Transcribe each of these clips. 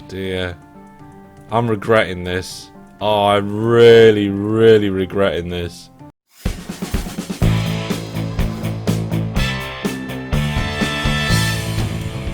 dear. I'm regretting this. Oh, I'm really, really regretting this.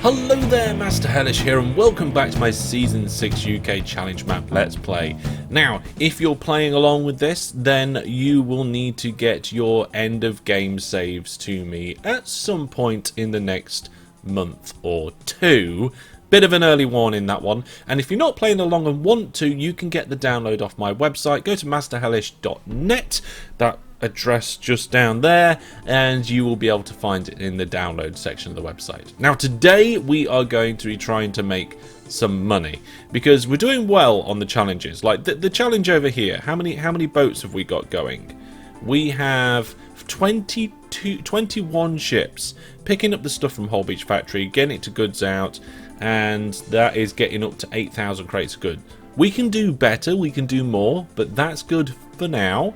Hello there, Master Hellish here, and welcome back to my Season 6 UK Challenge Map Let's Play. Now, if you're playing along with this, then you will need to get your end of game saves to me at some point in the next month or two. Bit of an early warning, that one. And if you're not playing along and want to, you can get the download off my website. Go to masterhellish.net. That address just down there, and you will be able to find it in the download section of the website. Now today we are going to be trying to make some money because we're doing well on the challenges. Like the challenge over here, how many boats have we got going? We have 21 ships picking up the stuff from Whole Beach Factory, getting it to goods out, and that is getting up to 8,000 crates of goods. We can do better, we can do more, but that's good for now.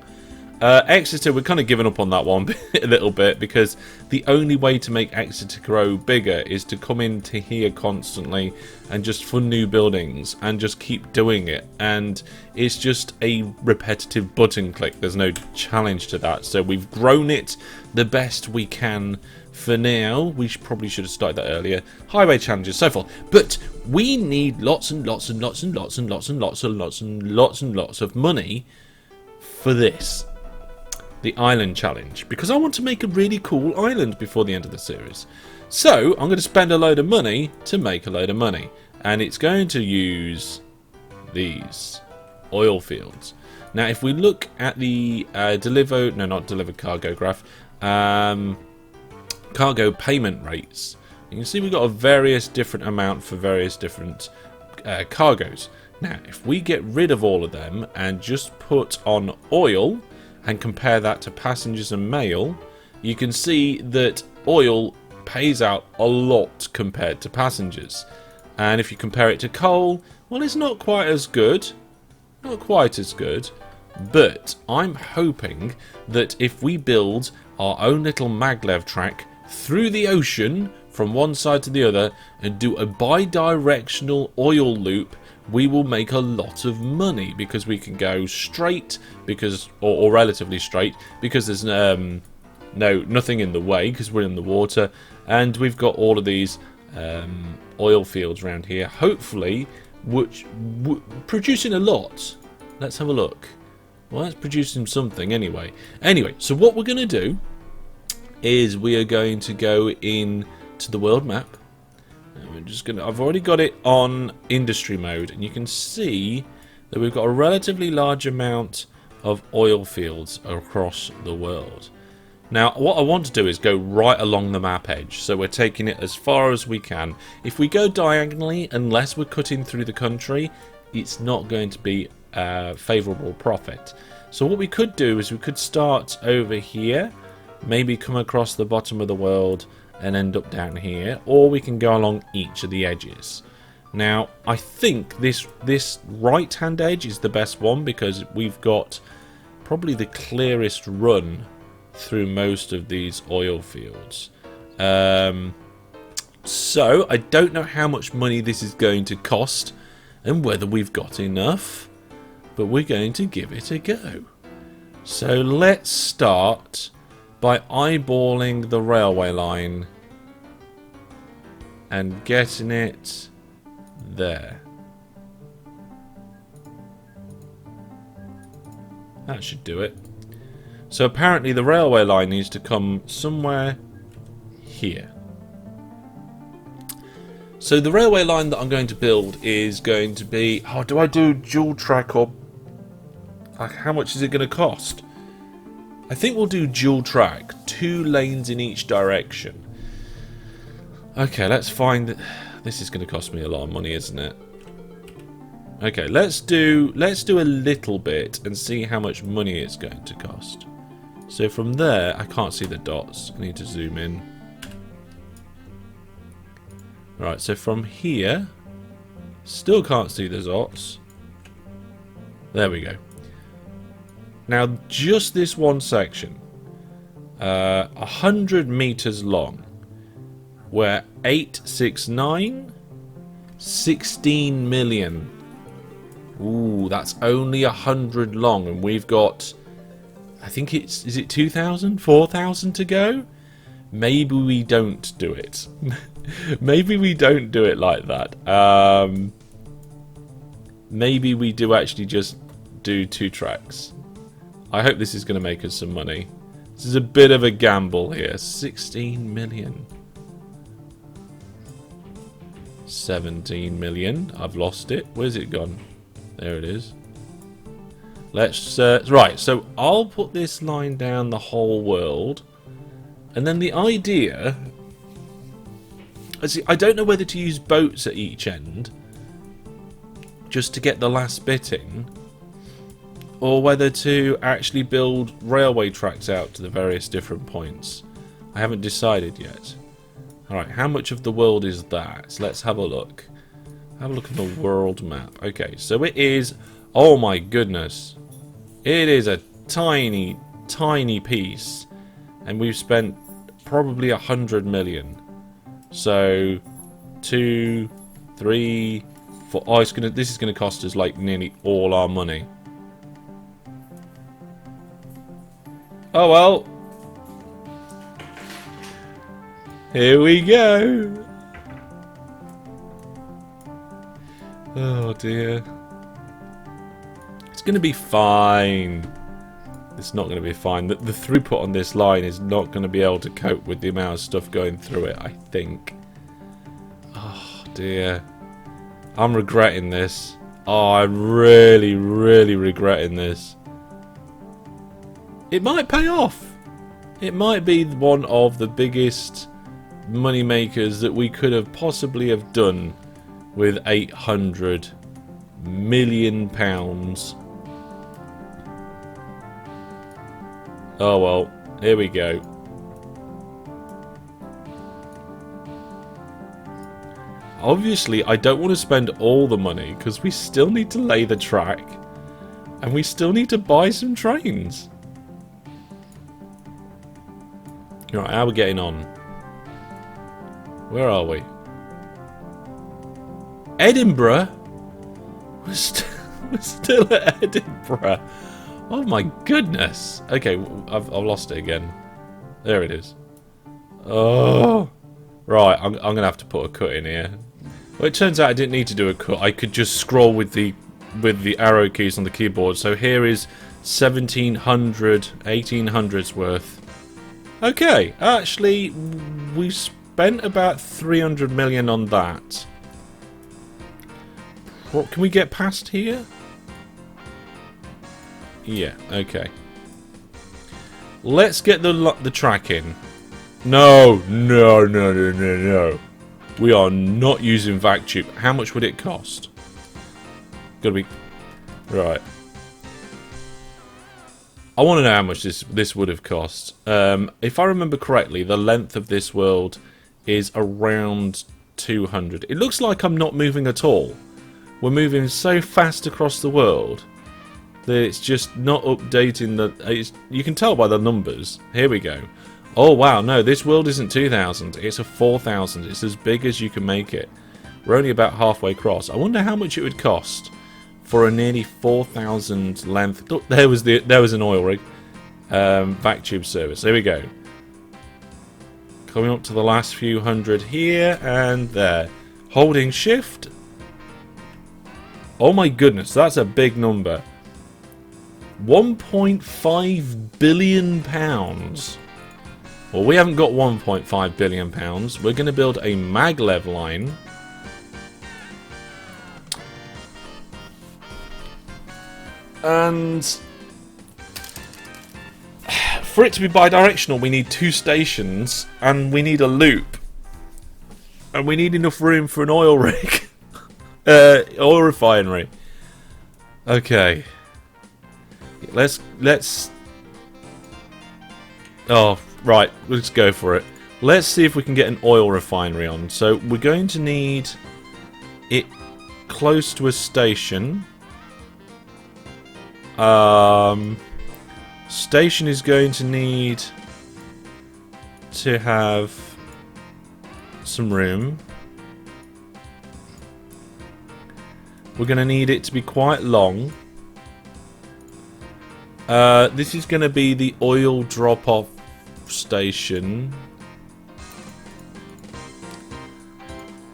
Exeter, we're kind of giving up on that one a little bit, because the only way to make Exeter grow bigger is to come into here constantly and just fund new buildings and just keep doing it, and it's just a repetitive button click. There's no challenge to that, so we've grown it the best we can for now. We probably should have started that earlier. Highway challenges, so forth, but we need lots and lots and lots and lots and lots and lots and lots and lots and lots of money for this. The island challenge, because I want to make a really cool island before the end of the series. So I'm going to spend a load of money to make a load of money, and it's going to use these oil fields. Now if we look at the cargo graph, cargo payment rates, you can see we've got a various different amount for various different cargoes. Now if we get rid of all of them and just put on oil and compare that to passengers and mail, you can see that oil pays out a lot compared to passengers. And if you compare it to coal, well, it's not quite as good. Not quite as good. But I'm hoping that if we build our own little maglev track through the ocean from one side to the other and do a bi-directional oil loop, we will make a lot of money, because we can go straight, because or relatively straight, because there's nothing in the way, because we're in the water, and we've got all of these oil fields around here, hopefully which producing a lot. Let's have a look. Well, that's producing something anyway. So what we're going to do is we are going to go in to the world map. I've already got it on industry mode, and you can see that we've got a relatively large amount of oil fields across the world. Now what I want to do is go right along the map edge, so we're taking it as far as we can. If we go diagonally, unless we're cutting through the country, it's not going to be a favourable profit. So what we could do is we could start over here, maybe come across the bottom of the world and end up down here, or we can go along each of the edges. Now I think this right hand edge is the best one, because we've got probably the clearest run through most of these oil fields. So I don't know how much money this is going to cost and whether we've got enough, but we're going to give it a go. So let's start by eyeballing the railway line and getting it there. That should do it. So apparently the railway line needs to come somewhere here. So the railway line that I'm going to build is going to be... Oh, do I do dual track, or like, how much is it going to cost? I think we'll do dual track, 2 lanes in each direction. Okay, let's find... This is going to cost me a lot of money, isn't it? Okay, let's do a little bit and see how much money it's going to cost. So from there, I can't see the dots. I need to zoom in. Right, so from here, still can't see the dots. There we go. Now, just this one section, 100 meters long, where 869, 16 million. Ooh, that's only 100 long, and we've got, I think is it 2,000, 4,000 to go? Maybe we don't do it. Maybe we don't do it like that. Maybe we do actually just do 2 tracks. I hope this is going to make us some money. This is a bit of a gamble here. 16 million. 17 million. I've lost it. Where's it gone? There it is. Let's right, so I'll put this line down the whole world. And then the idea, I don't know whether to use boats at each end just to get the last bit in, or whether to actually build railway tracks out to the various different points. I haven't decided yet. Alright, how much of the world is that? So let's have a look. Have a look at the world map. Okay, so it is, oh my goodness, it is a tiny, tiny piece, and we've spent probably 100 million. So 2, 3, 4. Oh, this is gonna cost us like nearly all our money. Oh well. Here we go. Oh dear. It's gonna be fine. It's not going to be fine. The throughput on this line is not going to be able to cope with the amount of stuff going through it, I think. Oh, dear. I'm regretting this. Oh, I'm really, really regretting this. It might pay off. It might be one of the biggest money makers that we could have possibly have done with £800 million. Oh well, here we go. Obviously, I don't want to spend all the money because we still need to lay the track and we still need to buy some trains. Right, how are we getting on? Where are we? Edinburgh? We're still at Edinburgh. Oh my goodness. Okay, I've lost it again. There it is. Oh. Right, I'm going to have to put a cut in here. Well, it turns out I didn't need to do a cut. I could just scroll with the arrow keys on the keyboard. So here is 1,700, 1,800's worth. Okay, actually, we spent about 300 million on that. What, can we get past here? Yeah, okay. Let's get the track in. No. We are not using Vactube. How much would it cost? Gotta be... Right. I want to know how much this would have cost. If I remember correctly, the length of this world is around 200. It looks like I'm not moving at all. We're moving so fast across the world that it's just not updating the... you can tell by the numbers. Here we go. Oh wow, no, this world isn't 2,000. It's a 4,000. It's as big as you can make it. We're only about halfway across. I wonder how much it would cost for a nearly 4,000 length... Look, there was an oil rig. Vactube service. There we go. Coming up to the last few hundred here and there. Holding shift. Oh my goodness, that's a big number. £1.5 billion. Well, we haven't got £1.5 billion. We're going to build a MacLeod line. And for it to be bi-directional, we need 2 stations and we need a loop. And we need enough room for an oil rig. Oil refinery. Okay. Let's... Oh, right. Let's go for it. Let's see if we can get an oil refinery on. So we're going to need it close to a station. Station is going to need to have some room. We're going to need it to be quite long. This is going to be the oil drop-off station.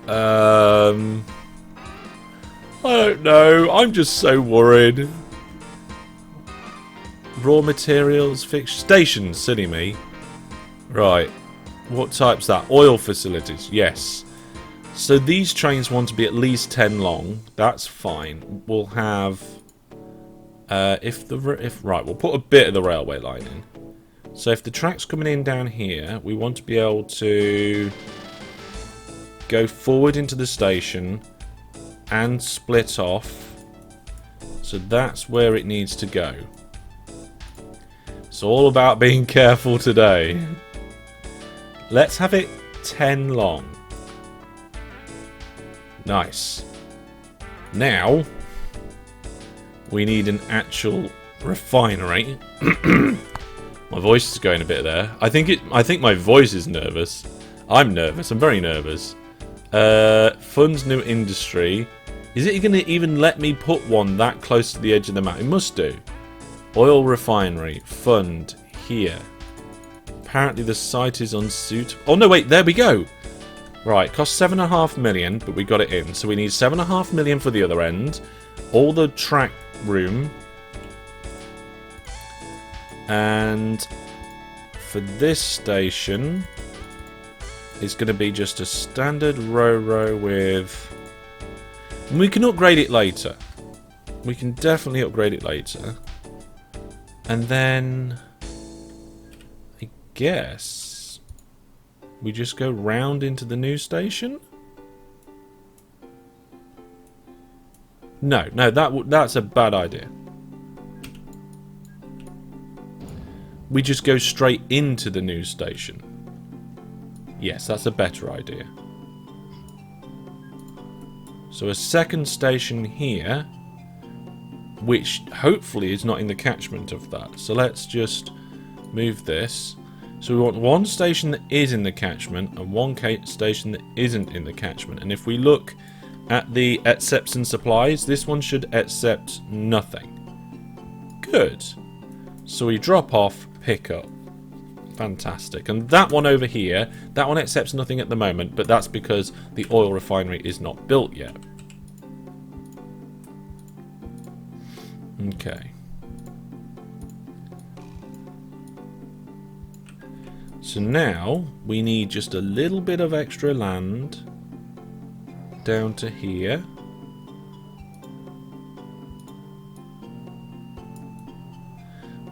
I don't know. I'm just so worried. Raw materials, fixed stations, silly me. Right. What type's that? Oil facilities. Yes. So these trains want to be at least 10 long. That's fine. We'll have right, we'll put a bit of the railway line in. So if the track's coming in down here, we want to be able to go forward into the station and split off. So that's where it needs to go. It's all about being careful today. Let's have it 10 long. Nice. Now we need an actual refinery. My voice is going a bit there. I think my voice is nervous. I'm nervous. I'm very nervous. Funds new industry. Is it going to even let me put one that close to the edge of the map? It must do. Oil refinery. Fund. Here. Apparently the site is unsuitable. Oh no, wait. There we go. Right. Cost 7.5 million, but we got it in. So we need 7.5 million for the other end. All the track room. And for this station, it's going to be just a standard row with... We can upgrade it later. We can definitely upgrade it later. And then... I guess... we just go round into the new station? No, that's a bad idea. We just go straight into the new station. Yes, that's a better idea. So a second station here, which hopefully is not in the catchment of that. So let's just move this. So we want one station that is in the catchment and one station that isn't in the catchment. And if we look at the accepts and supplies, this one should accept nothing. Good. So we drop off, pick up. Fantastic. And that one over here, that one accepts nothing at the moment, but that's because the oil refinery is not built yet. Okay. So now we need just a little bit of extra land down to here.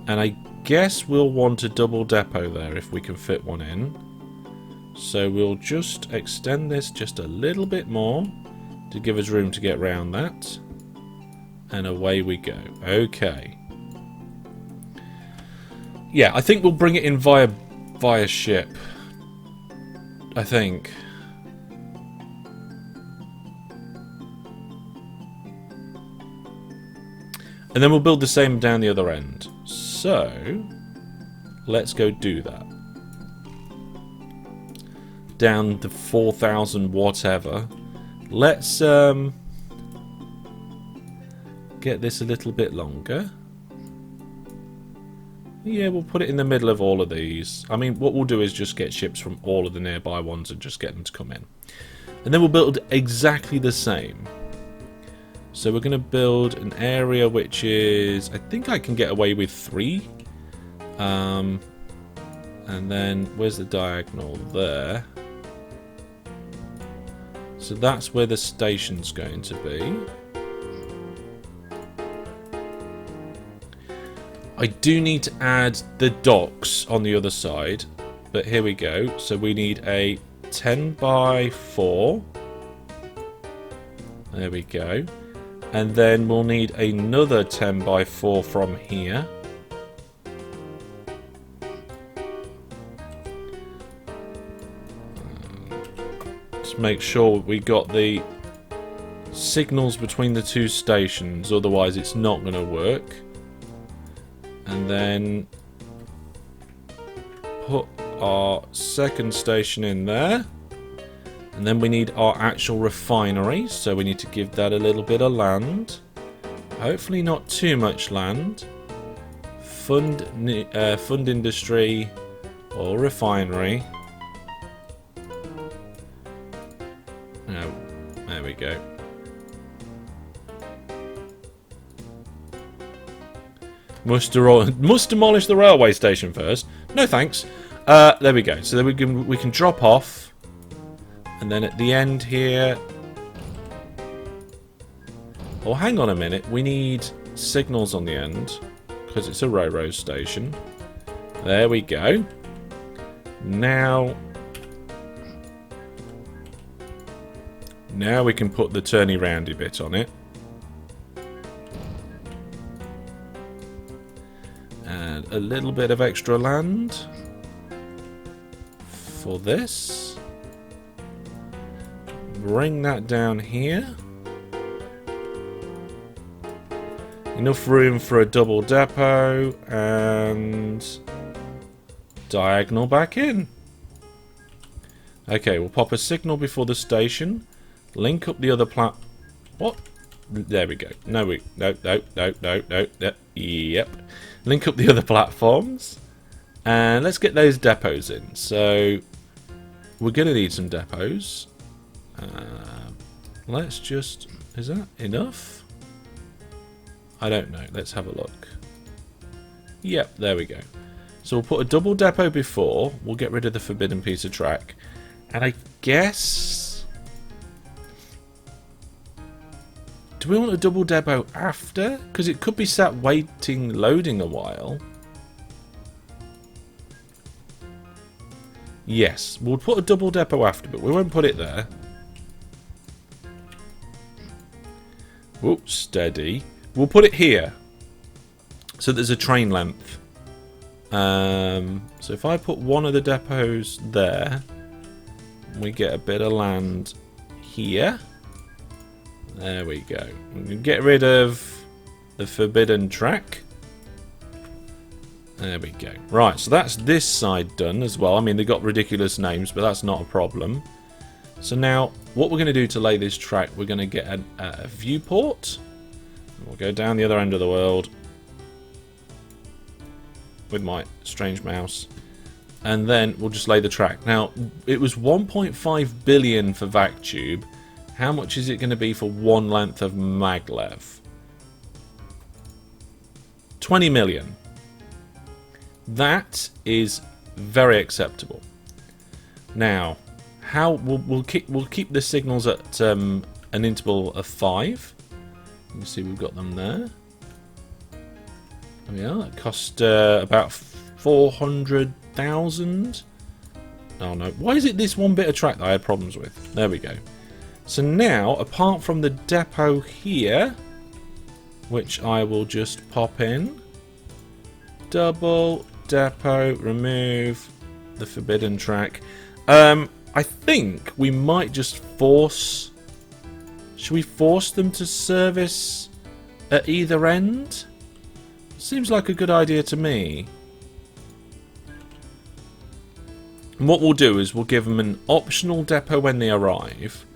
And I guess we'll want a double depot there if we can fit one in. So we'll just extend this just a little bit more to give us room to get round that. And away we go. Okay. Yeah, I think we'll bring it in via ship. I think. And then we'll build the same down the other end. So, let's go do that. Down to 4,000 whatever. Let's get this a little bit longer. Yeah, we'll put it in the middle of all of these. I mean, what we'll do is just get ships from all of the nearby ones and just get them to come in. And then we'll build exactly the same. So we're going to build an area which is... I think I can get away with 3. And then, where's the diagonal? There. So that's where the station's going to be. I do need to add the docks on the other side. But here we go. So we need a 10 by 4. There we go. And then we'll need another 10 by 4 from here. Just make sure we got the signals between the two stations, otherwise it's not going to work. And then put our second station in there. And then we need our actual refinery, so we need to give that a little bit of land. Hopefully not too much land. Fund industry or refinery. No, there we go. Must demolish the railway station first. No thanks. There we go. So then we can drop off, and then at the end here. Oh, hang on a minute. We need signals on the end because it's a railroad station. There we go. Now we can put the turny roundy bit on it. And a little bit of extra land for this. Bring that down here. Enough room for a double depot and diagonal back in. Okay, we'll pop a signal before the station. Link up the other What? There we go. No. Yep. Link up the other platforms. And let's get those depots in. So, we're going to need some depots. Let's just... Is that enough? I don't know. Let's have a look. Yep, there we go. So we'll put a double depot before. We'll get rid of the forbidden piece of track. And I guess... Do we want a double depot after? Because it could be sat waiting, loading a while. Yes, we'll put a double depot after, but we won't put it there. Whoops, steady. We'll put it here. So there's a train length. So if I put one of the depots there, we get a bit of land here. There we go. We can get rid of the forbidden track. There we go. Right, so that's this side done as well. I mean, they got ridiculous names, but that's not a problem. So now, what we're going to do to lay this track, we're going to get a viewport. We'll go down the other end of the world with my strange mouse. And then we'll just lay the track. Now, it was 1.5 billion for VacTube. How much is it going to be for one length of MacLeod? 20 million. That is very acceptable. Now, how we'll keep the signals at an interval of 5. You can see we've got them there. There we are. It cost about 400,000. Oh no! Why is it this one bit of track that I had problems with? There we go. So now, apart from the depot here, which I will just pop in, double depot, remove the forbidden track. I think we might just force... Should we force them to service at either end? Seems like a good idea to me. And what we'll do is we'll give them an optional depot when they arrive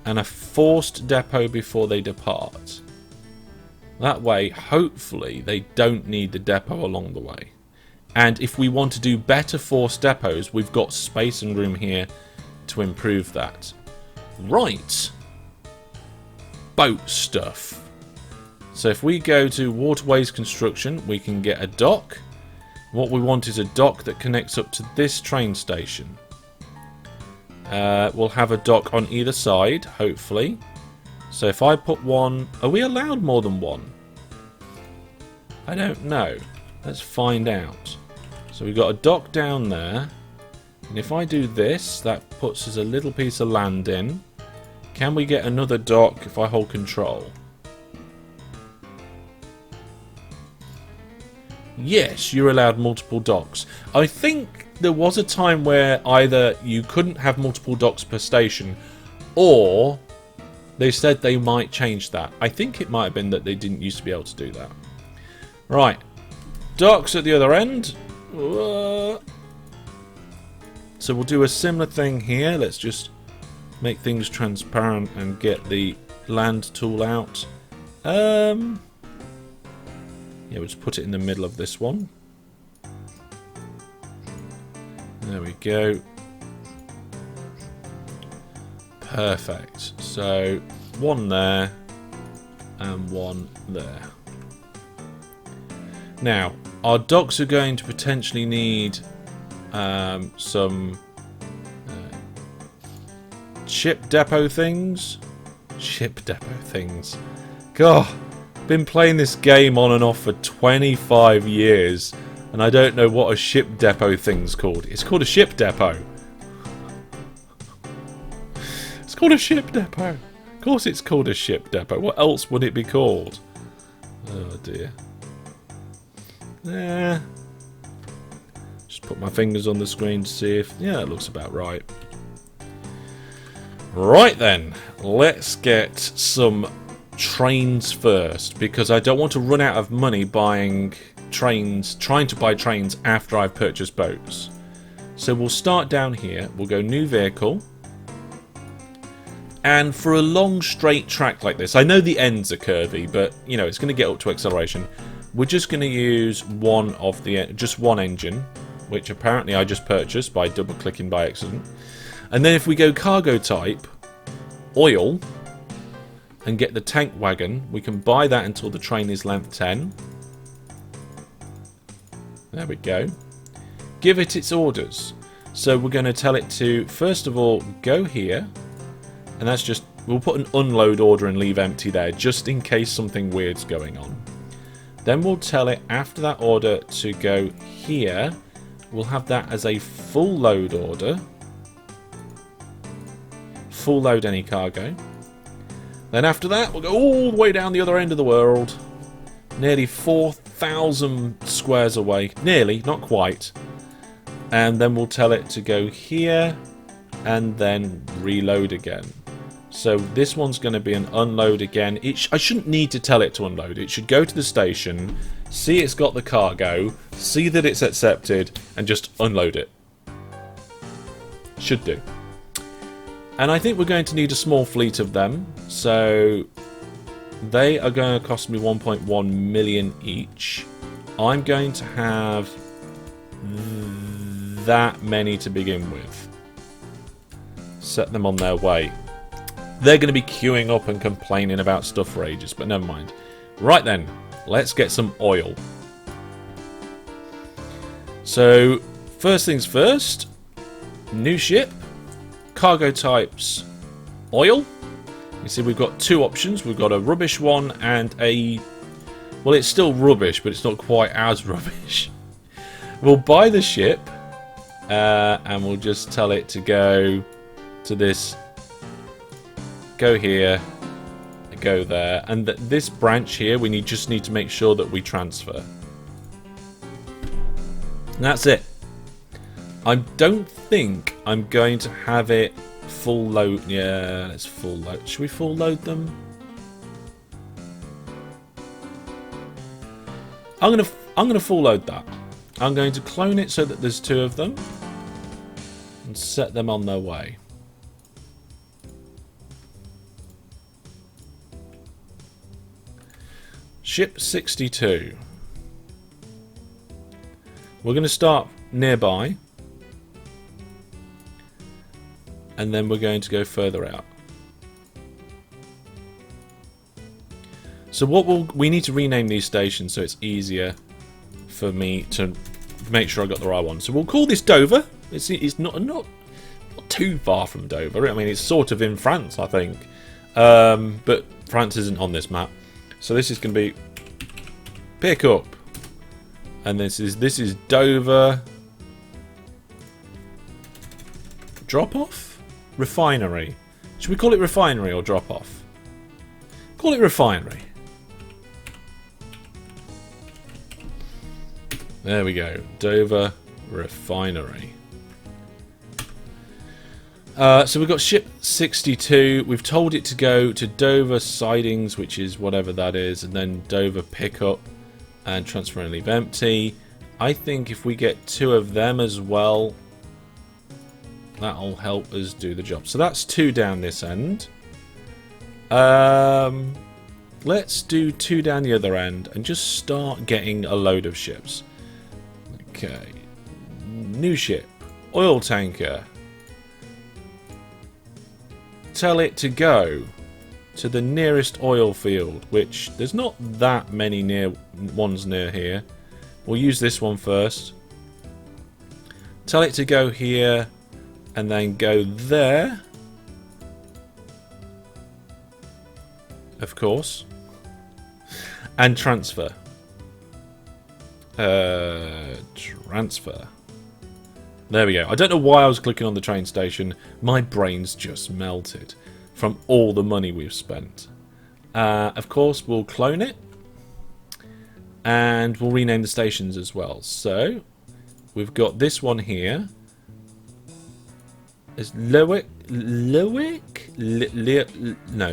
and a forced depot before they depart. That way, hopefully, they don't need the depot along the way. And if we want to do better forced depots, we've got space and room here to improve that. Right. Boat stuff. So if we go to waterways construction, we can get a dock. What we want is a dock that connects up to this train station. We'll have a dock on either side, hopefully. So if I put one... Are we allowed more than one? I don't know. Let's find out. So we've got a dock down there. And if I do this, that puts us a little piece of land in. Can we get another dock if I hold control? Yes, you're allowed multiple docks. I think there was a time where either you couldn't have multiple docks per station, or they said they might change that. I think it might have been that they didn't used to be able to do that. Right. Docks at the other end. So we'll do a similar thing here. Let's just make things transparent and get the land tool out. Yeah, we'll just put it in the middle of this one. There we go. Perfect. So one there and one there. Now our docks are going to potentially need some ship depot things. God, been playing this game on and off for 25 years and I don't know what a ship depot thing's called. It's called a ship depot. It's called a ship depot. Of course it's called a ship depot. What else would it be called? Oh dear. Just put my fingers on the screen to see if... Yeah, that looks about right. Right then, let's get some trains first, because I don't want to run out of money buying trains, trying to buy trains after I've purchased boats. So we'll start down here, we'll go new vehicle, and for a long straight track like this, I know the ends are curvy, but you know, it's going to get up to acceleration. We're just going to use just one engine, which apparently I just purchased by double clicking by accident. And then if we go cargo type, oil, and get the tank wagon, we can buy that until the train is length 10. There we go. Give it its orders. So we're going to tell it to, first of all, go here. And that's just, we'll put an unload order and leave empty there, just in case something weird's going on. Then we'll tell it, after that order, to go here. We'll have that as a full load order. Full load any cargo. Then after that, we'll go all the way down the other end of the world. Nearly 4,000 squares away. Nearly, not quite. And then we'll tell it to go here and then reload again. So this one's going to be an unload again. I shouldn't need to tell it to unload. It should go to the station, see it's got the cargo, see that it's accepted, and just unload it. Should do. And I think we're going to need a small fleet of them. So they are going to cost me 1.1 million each. I'm going to have that many to begin with. Set them on their way. They're going to be queuing up and complaining about stuff for ages, but never mind. Right then, let's get some oil. So, first things first, new ship, cargo types, oil. You see we've got two options. We've got a rubbish one and a... Well, it's still rubbish, but it's not quite as rubbish. We'll buy the ship, and we'll just tell it to go to this... Go here, go there, and this branch here we just need to make sure that we transfer. And that's it. I don't think I'm going to have it full load. Yeah, let's full load. Should we full load them? I'm gonna full load that. I'm going to clone it so that there's two of them and set them on their way. Ship 62. We're going to start nearby. And then we're going to go further out. So we need to rename these stations so it's easier for me to make sure I got the right one. So we'll call this Dover. It's not too far from Dover. I mean, it's sort of in France, I think. But France isn't on this map. So this is going to be pick up, and this is Dover. Drop off? Refinery. Should we call it refinery or drop off? Call it refinery. There we go. Dover refinery. So we've got ship 62. We've told it to go to Dover sidings, which is whatever that is, and then Dover pickup and transfer and leave empty. I think if we get two of them as well, That'll help us do the job. So that's 2 down this end. Let's do 2 down the other end and just start getting a load of ships. Okay. New ship. Oil tanker. Tell it to go to the nearest oil field, which there's not that many ones near here. We'll use this one first. Tell it to go here and then go there. Of course. And transfer. Transfer. There we go. I don't know why I was clicking on the train station. My brain's just melted from all the money we've spent. Of course, we'll clone it. And we'll rename the stations as well. So, we've got this one here. It's Lerwick? No,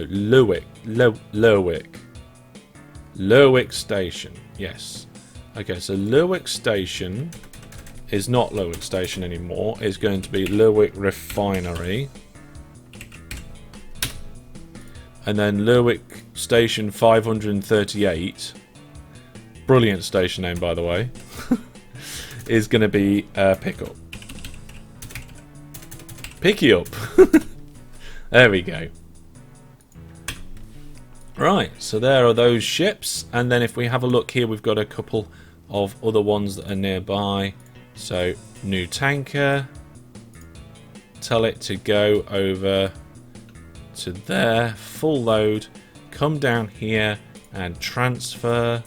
Lerwick Station. Yes. Okay, so Lerwick Station is not Lerwick Station anymore. It's going to be Lerwick Refinery. And then Lerwick Station 538. Brilliant station name, by the way. Is going to be Pickup. Picky up. There we go. Right, so there are those ships. And then if we have a look here, we've got a couple of other ones that are nearby. So, new tanker. Tell it to go over to there. Full load. Come down here and transfer.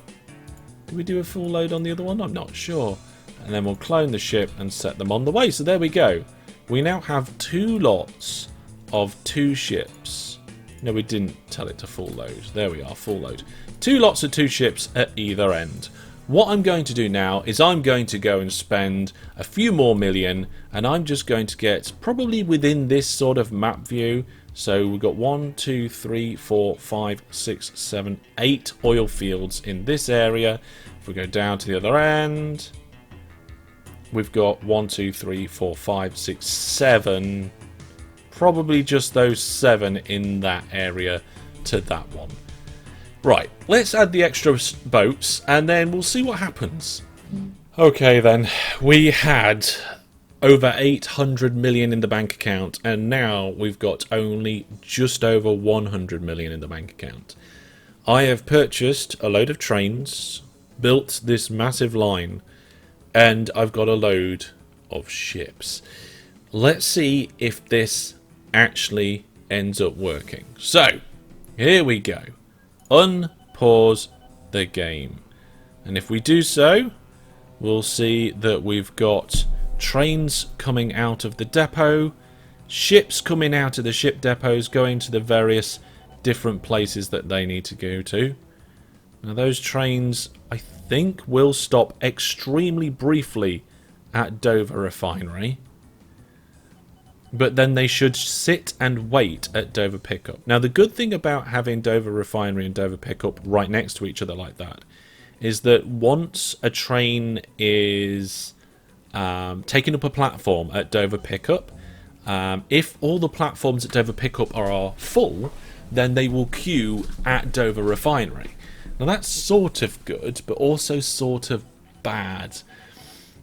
Did we do a full load on the other one? I'm not sure. And then we'll clone the ship and set them on the way. So there we go. We now have 2 lots of 2 ships. No, we didn't tell it to full load. There we are, full load. 2 lots of 2 ships at either end. What I'm going to do now is I'm going to go and spend a few more million, and I'm just going to get probably within this sort of map view. So we've got 1, 2, 3, 4, 5, 6, 7, 8 oil fields in this area. If we go down to the other end, we've got 1, 2, 3, 4, 5, 6, 7. Probably just those 7 in that area to that one. Right, let's add the extra boats and then we'll see what happens. Okay then, we had over 800 million in the bank account and now we've got only just over 100 million in the bank account. I have purchased a load of trains, built this massive line, and I've got a load of ships. Let's see if this actually ends up working. So, here we go. Unpause the game. And if we do so, we'll see that we've got trains coming out of the depot, ships coming out of the ship depots, going to the various different places that they need to go to. Now those trains, I think, will stop extremely briefly at Dover Refinery. But then they should sit and wait at Dover Pickup. Now the good thing about having Dover Refinery and Dover Pickup right next to each other like that is that once a train is taking up a platform at Dover Pickup, if all the platforms at Dover Pickup are full, then they will queue at Dover Refinery. Now that's sort of good, but also sort of bad.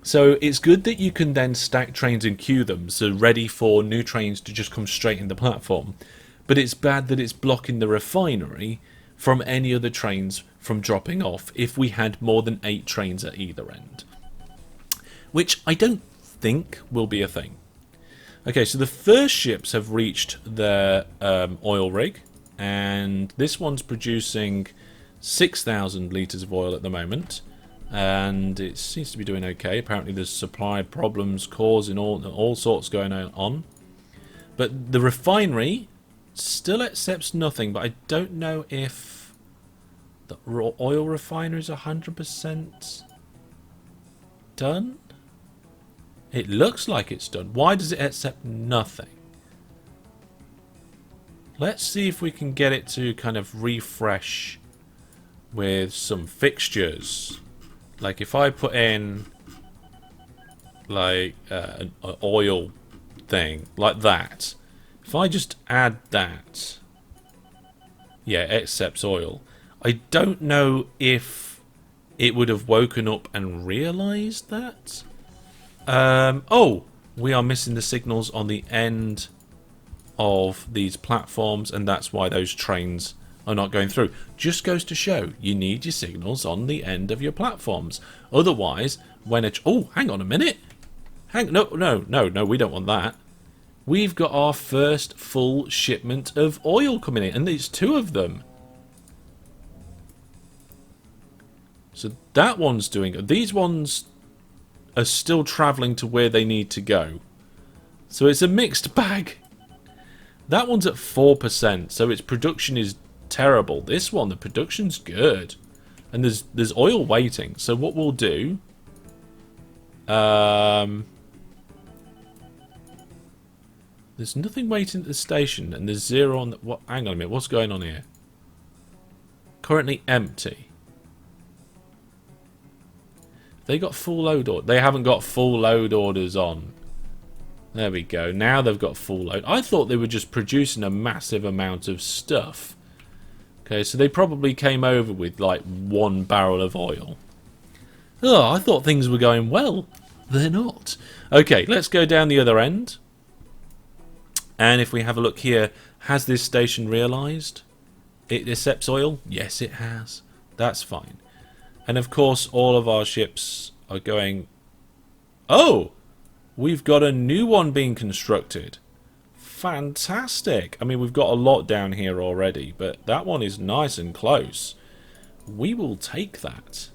So it's good that you can then stack trains and queue them, so ready for new trains to just come straight in the platform. But it's bad that it's blocking the refinery from any other trains from dropping off if we had more than 8 trains at either end. Which I don't think will be a thing. Okay, so the first ships have reached their oil rig, and this one's producing 6,000 litres of oil at the moment. And it seems to be doing okay. Apparently there's supply problems causing all sorts going on. But the refinery still accepts nothing, but I don't know if the oil refinery is 100% done. It looks like it's done. Why does it accept nothing? Let's see if we can get it to kind of refresh with some fixtures. Like if I put in like an oil thing, like that. If I just add that, yeah, it accepts oil. I don't know if it would have woken up and realised that. Oh, we are missing the signals on the end of these platforms, and that's why those trains are not going through. Just goes to show you need your signals on the end of your platforms. Otherwise, when a... Oh, hang on a minute. No, we don't want that. We've got our first full shipment of oil coming in, and there's 2 of them. So that one's doing it. These ones are still travelling to where they need to go. So it's a mixed bag. That one's at 4%, so its production is terrible. This one, the production's good. And there's oil waiting. So what we'll do... There's nothing waiting at the station, and there's 0 on the... What? Hang on a minute, what's going on here? Currently empty. They got full load orders. They haven't got full load orders on. There we go. Now they've got full load. I thought they were just producing a massive amount of stuff. Okay, so they probably came over with like 1 barrel of oil. Oh, I thought things were going well. They're not. Okay, let's go down the other end. And if we have a look here, has this station realised it accepts oil? Yes, it has. That's fine. And of course, all of our ships are going... Oh! We've got a new one being constructed. Fantastic. I mean, we've got a lot down here already, but that one is nice and close. We will take that.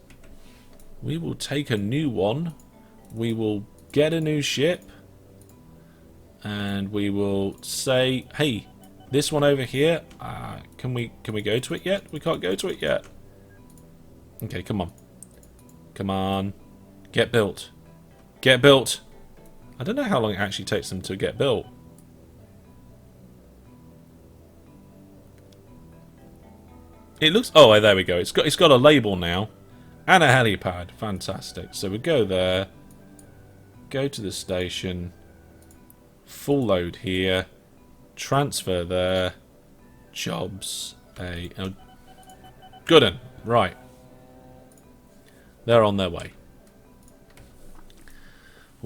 We will take a new one. We will get a new ship. And we will say, hey, this one over here, can we go to it yet? We can't go to it yet. Okay, come on. Come on. Get built. Get built. I don't know how long it actually takes them to get built. It looks... Oh, there we go. It's got a label now. And a helipad. Fantastic. So we go there. Go to the station. Full load here. Transfer there. Jobs. Good one. Right. They're on their way.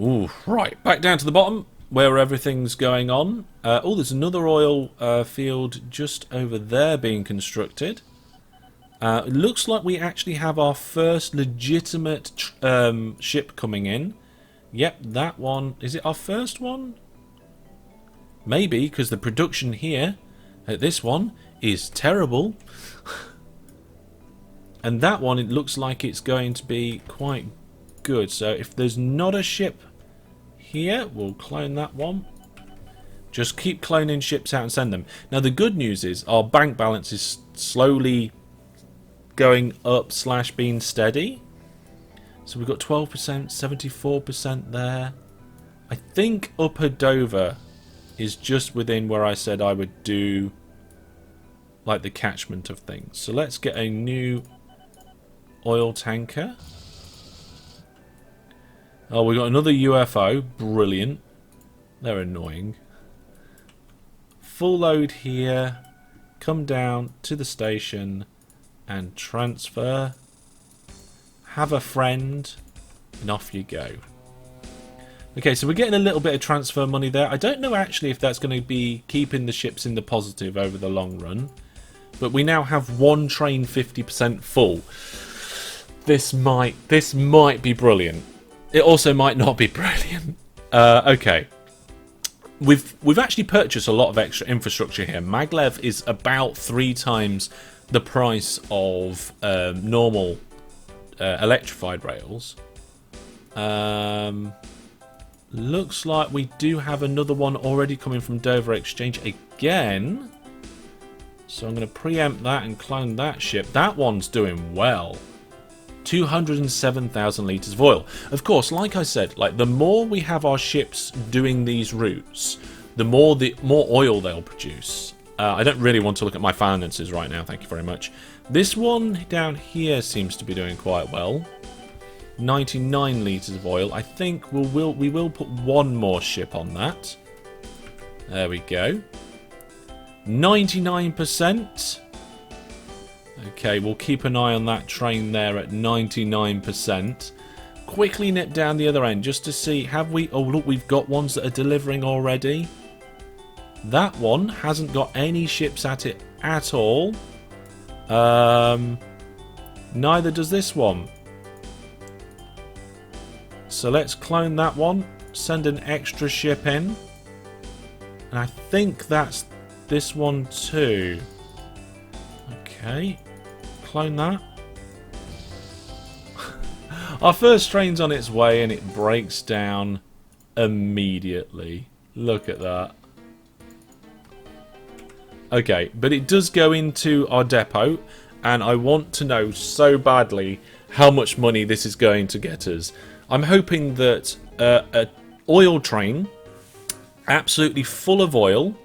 Ooh, right. Back down to the bottom where everything's going on. Oh, there's another oil field just over there being constructed. It looks like we actually have our first legitimate ship coming in. Yep, that one. Is it our first one? Maybe, because the production here at this one is terrible. And that one, it looks like it's going to be quite good. So if there's not a ship here, we'll clone that one. Just keep cloning ships out and send them. Now the good news is our bank balance is slowly going up / being steady. So we've got 12%, 74% there. I think Upper Dover is just within where I said I would do like the catchment of things. So let's get a new oil tanker. Oh, we got another UFO. Brilliant. They're annoying. Full load here. Come down to the station and transfer. Have a friend. And off you go. Okay, so we're getting a little bit of transfer money there. I don't know actually if that's going to be keeping the ships in the positive over the long run. But we now have one train 50% full. This might be brilliant. It also might not be brilliant. Okay. We've actually purchased a lot of extra infrastructure here. MacLeod is about 3 times the price of normal electrified rails. Looks like we do have another one already coming from Dover Exchange again. So I'm going to preempt that and clone that ship. That one's doing well. 207,000 litres of oil. Of course, like I said, like the more we have our ships doing these routes, the more oil they'll produce. I don't really want to look at my finances right now, thank you very much. This one down here seems to be doing quite well. 99 litres of oil. I think we will put one more ship on that. There we go. 99%. Okay, we'll keep an eye on that train there at 99%. Quickly nip down the other end just to see, have we... Oh, look, we've got ones that are delivering already. That one hasn't got any ships at it at all. Neither does this one. So let's clone that one. Send an extra ship in. And I think that's this one too. Okay. Clone that. Our first train's on its way and it breaks down immediately. Look at that. Okay, but it does go into our depot, and I want to know so badly how much money this is going to get us. I'm hoping that an oil train, absolutely full of oil,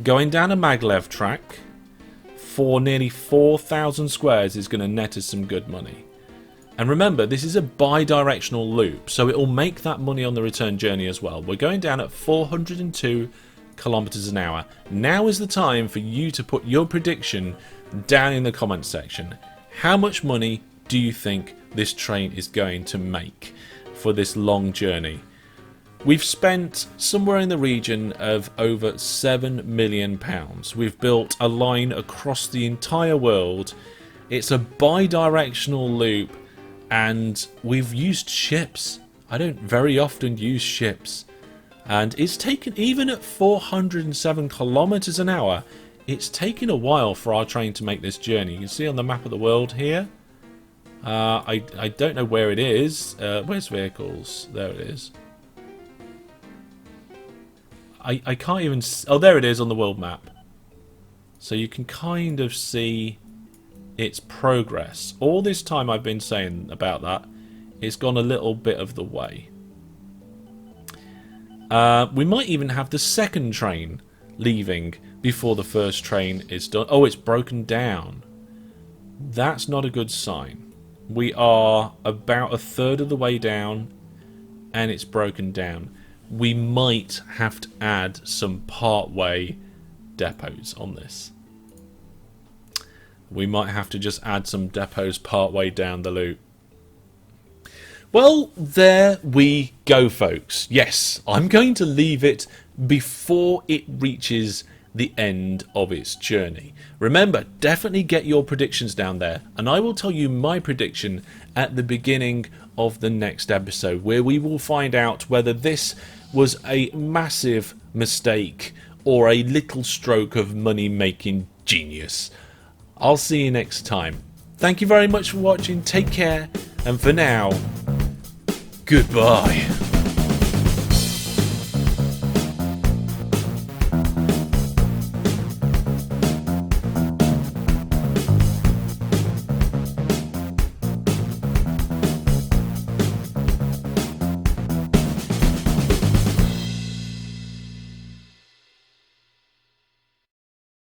going down a maglev track for nearly 4,000 squares is going to net us some good money. And remember, this is a bi-directional loop, so it will make that money on the return journey as well. We're going down at 402 kilometers an hour. Now is the time for you to put your prediction down in the comments section. How much money do you think this train is going to make for this long journey? We've spent somewhere in the region of over £7 million. We've built a line across the entire world. It's a bi-directional loop, and we've used ships. I don't very often use ships. And it's taken, even at 407 kilometers an hour, it's taken a while for our train to make this journey. You can see on the map of the world here. I don't know where it is. Where's vehicles? There it is. I can't even... Oh, there it is on the world map. So you can kind of see its progress. All this time I've been saying about that, it's gone a little bit of the way. We might even have the second train leaving before the first train is done. Oh, it's broken down. That's not a good sign. We are about a third of the way down and it's broken down. We might have to add some part-way depots on this. We might have to just add some depots part-way down the loop. Well, there we go, folks. Yes, I'm going to leave it before it reaches the end of its journey. Remember, definitely get your predictions down there, and I will tell you my prediction at the beginning of the next episode, where we will find out whether this was a massive mistake or a little stroke of money-making genius. I'll see you next time. Thank you very much for watching. Take care, and for now, goodbye.